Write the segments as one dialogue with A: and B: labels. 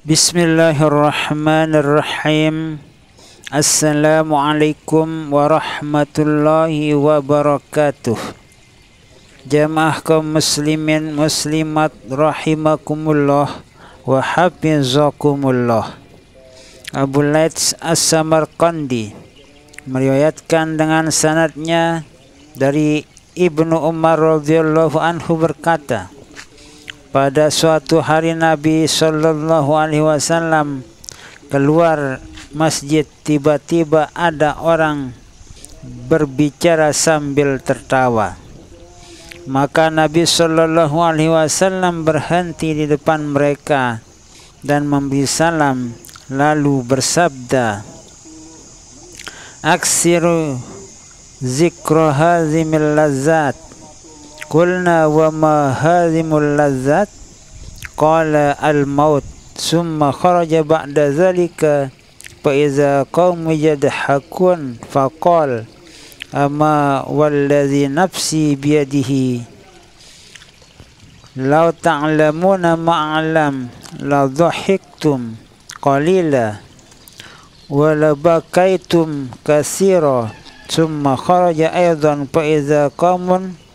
A: Bismillahirrahmanirrahim. Assalamualaikum warahmatullahi wabarakatuh. Jamaah kaum muslimin muslimat rahimakumullah wa hafizakumullah. Abu Laits As-Samarqandi meriwayatkan dengan sanadnya dari Ibnu Umar radhiyallahu anhu berkata, pada suatu hari Nabi Shallallahu Alaihi Wasallam keluar masjid, tiba-tiba ada orang berbicara sambil tertawa. Maka Nabi Shallallahu Alaihi Wasallam berhenti di depan mereka dan memberi salam, lalu bersabda, "Aksiru zikra hazimil lazzat." Qulna wa ma hazimul lazzat? Qala al-maut. Summa kharaja ba'da zalika fa iza qaumu yadhakun faqal ama wallazi nafsi biyadihi law ta'lamuna ma'alam la dhahiktum qalila wa la bakaitum katsira. Summa kharaja aidan fa iza qaumun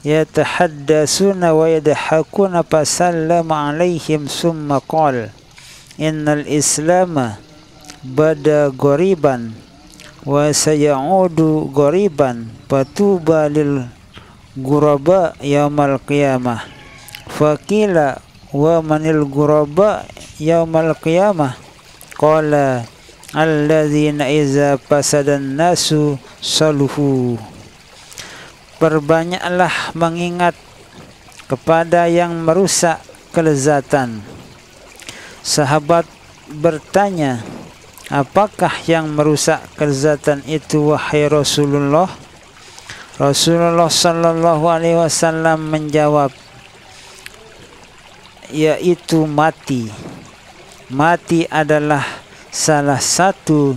A: yatahaddasuna wa yadhakuna fasallama alaihim summa qala innal islama bada ghoriban wa sayaudu ghoriban fatuba lil ghuraba yaumal qiyamah. Faqila wa manil ghuraba yaumal qiyamah? Qala alladzina iza fasadan nasu saluhu. Perbanyaklah mengingat kepada yang merusak kelezatan. Sahabat bertanya, apakah yang merusak kelezatan itu wahai Rasulullah? Rasulullah Sallallahu Alaihi Wasallam menjawab, yaitu mati. Mati adalah salah satu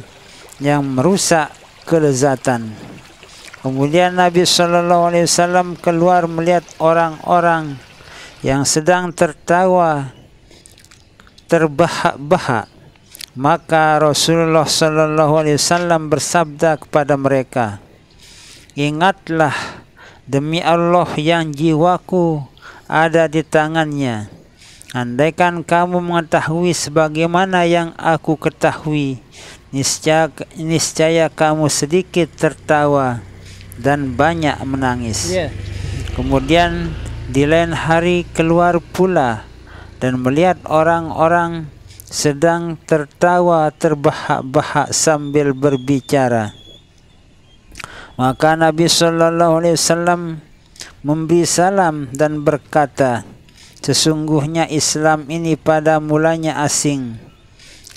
A: yang merusak kelezatan. Kemudian Nabi Shallallahu Alaihi Wasallam keluar melihat orang-orang yang sedang tertawa terbahak-bahak. Maka Rasulullah Shallallahu Alaihi Wasallam bersabda kepada mereka, ingatlah demi Allah yang jiwaku ada di tangannya. Andaikan kamu mengetahui sebagaimana yang aku ketahui, niscaya kamu sedikit tertawa dan banyak menangis. Kemudian di lain hari keluar pula dan melihat orang-orang sedang tertawa terbahak-bahak sambil berbicara. Maka Nabi Shallallahu Alaihi Wasallam memberi salam dan berkata, sesungguhnya Islam ini pada mulanya asing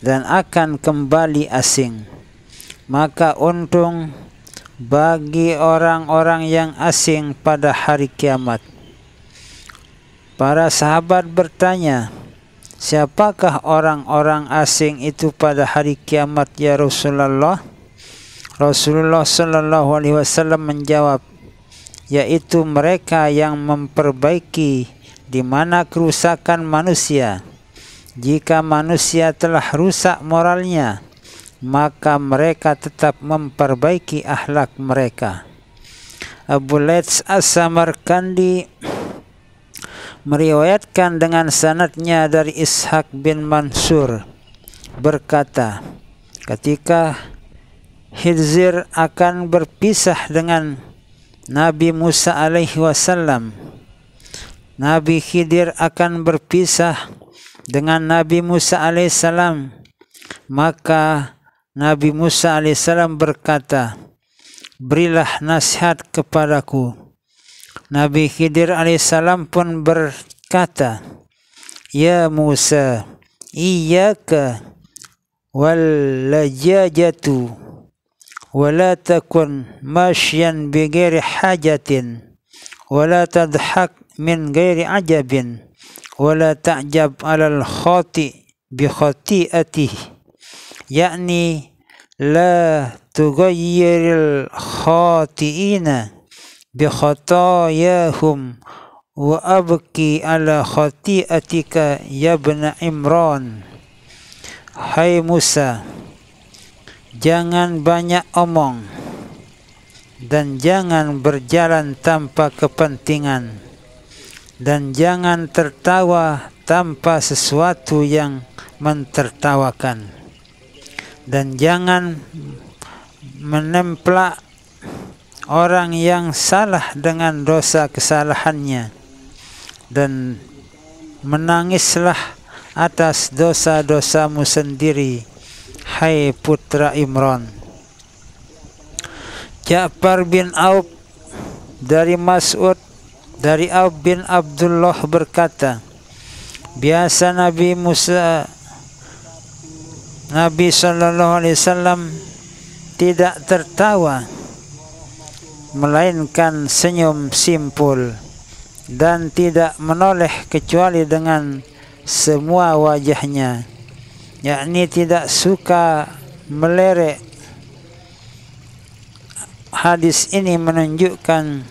A: dan akan kembali asing. Maka untung bagi orang-orang yang asing pada hari kiamat. Para sahabat bertanya, siapakah orang-orang asing itu pada hari kiamat ya Rasulullah? Rasulullah Sallallahu Alaihi Wasallam menjawab, yaitu mereka yang memperbaiki di mana kerusakan manusia. Jika manusia telah rusak moralnya, maka mereka tetap memperbaiki akhlak mereka. Abu Laits As-Samarqandi meriwayatkan dengan sanadnya dari Ishaq bin Mansur berkata, ketika Khidir akan berpisah dengan Nabi Musa alaihi wasallam, Nabi Khidir akan berpisah dengan Nabi Musa alaihi salam, maka Nabi Musa alaihissalam berkata, berilah nasihat kepadaku. Nabi Khidir alaihissalam pun berkata, ya Musa, iyyaka wal lajajatu wa la takun mashyan bi ghairi hajatin wa la tadhak min ghairi ajabin wa la ta'jab 'alal khati bi khati'atihi, yakni la tughayyiril khati'ina bi khatayahum wa abki ala khati'atika ya ibn Imran. Hai Musa, jangan banyak omong dan jangan berjalan tanpa kepentingan, dan jangan tertawa tanpa sesuatu yang mentertawakan, dan jangan menemplak orang yang salah dengan dosa kesalahannya, dan menangislah atas dosa-dosamu sendiri, hai putra Imran. Ja'far bin Auf dari Mas'ud dari Auf bin Abdullah berkata, biasa Nabi Sallallahu Alaihi Wasallam tidak tertawa melainkan senyum simpul, dan tidak menoleh kecuali dengan semua wajahnya, yakni tidak suka melirik. Hadis ini menunjukkan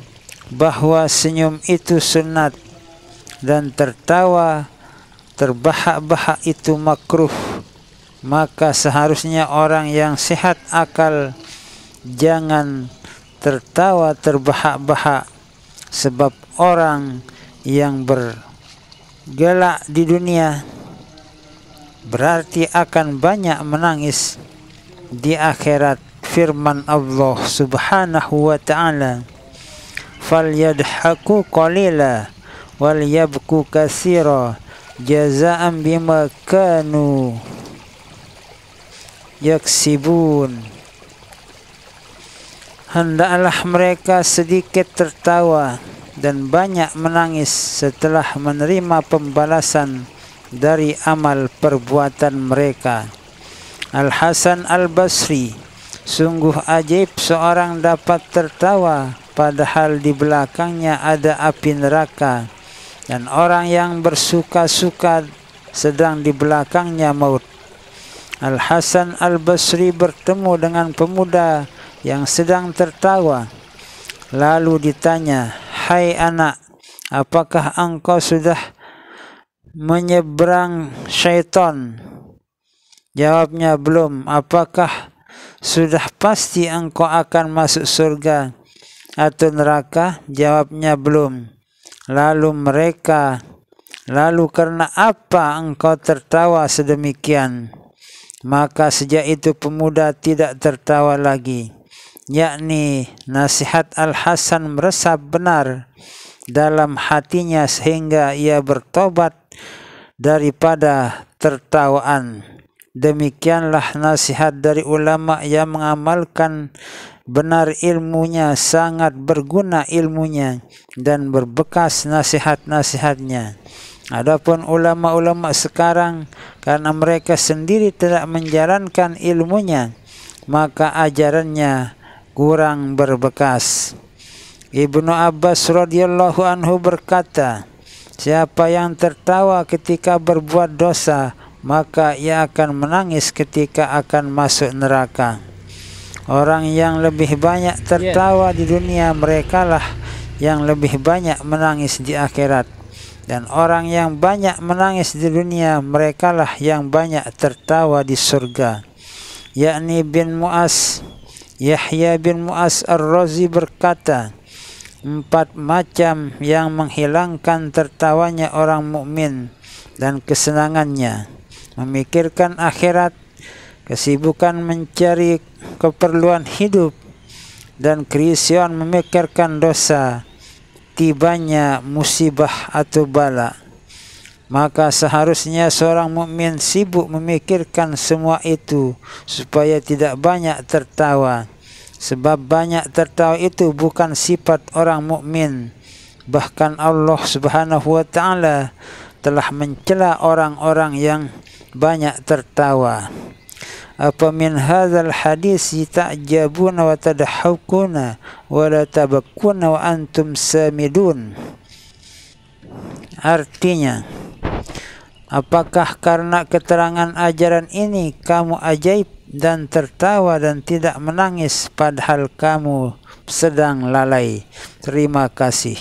A: bahwa senyum itu sunat dan tertawa terbahak-bahak itu makruh. Maka seharusnya orang yang sehat akal jangan tertawa terbahak-bahak, sebab orang yang bergelak di dunia berarti akan banyak menangis di akhirat. Firman Allah Subhanahu wa ta'ala, falyadhaku qalila wal yabku katsira jazaa'an bima kanu yaksibun. Hendaklah mereka sedikit tertawa dan banyak menangis setelah menerima pembalasan dari amal perbuatan mereka. Al-Hasan Al-Basri, sungguh ajaib seorang dapat tertawa padahal di belakangnya ada api neraka, dan orang yang bersuka-suka sedang di belakangnya maut. Al-Hasan Al-Basri bertemu dengan pemuda yang sedang tertawa. Lalu ditanya, hai anak, apakah engkau sudah menyeberang syaitan? Jawabnya, belum. Apakah sudah pasti engkau akan masuk surga atau neraka? Jawabnya, belum. Lalu karena apa engkau tertawa sedemikian? Maka sejak itu pemuda tidak tertawa lagi, yakni nasihat Al-Hasan meresap benar dalam hatinya sehingga ia bertobat daripada tertawaan. Demikianlah nasihat dari ulama yang mengamalkan benar ilmunya, sangat berguna ilmunya dan berbekas nasihat-nasihatnya. Adapun ulama-ulama sekarang, karena mereka sendiri tidak menjalankan ilmunya, maka ajarannya kurang berbekas. Ibnu Abbas radhiyallahu anhu berkata, siapa yang tertawa ketika berbuat dosa, maka ia akan menangis ketika akan masuk neraka. Orang yang lebih banyak tertawa di dunia, merekalah yang lebih banyak menangis di akhirat. Dan orang yang banyak menangis di dunia, merekalah yang banyak tertawa di surga. Yakni bin Mu'az, Yahya bin Mu'az Ar-Razi berkata, 4 macam yang menghilangkan tertawanya orang mukmin dan kesenangannya: memikirkan akhirat, kesibukan mencari keperluan hidup, dan kerisauan memikirkan dosa, tibanya musibah atau bala. Maka seharusnya seorang mukmin sibuk memikirkan semua itu supaya tidak banyak tertawa, sebab banyak tertawa itu bukan sifat orang mukmin. Bahkan Allah Subhanahu wa ta'ala telah mencela orang-orang yang banyak tertawa. Apa min hadzal hadis ta'jabuna wa tadahhakuna wa la tabakkuna wa antum samidun. Artinya, apakah karena keterangan ajaran ini kamu ajaib dan tertawa dan tidak menangis padahal kamu sedang lalai? Terima kasih.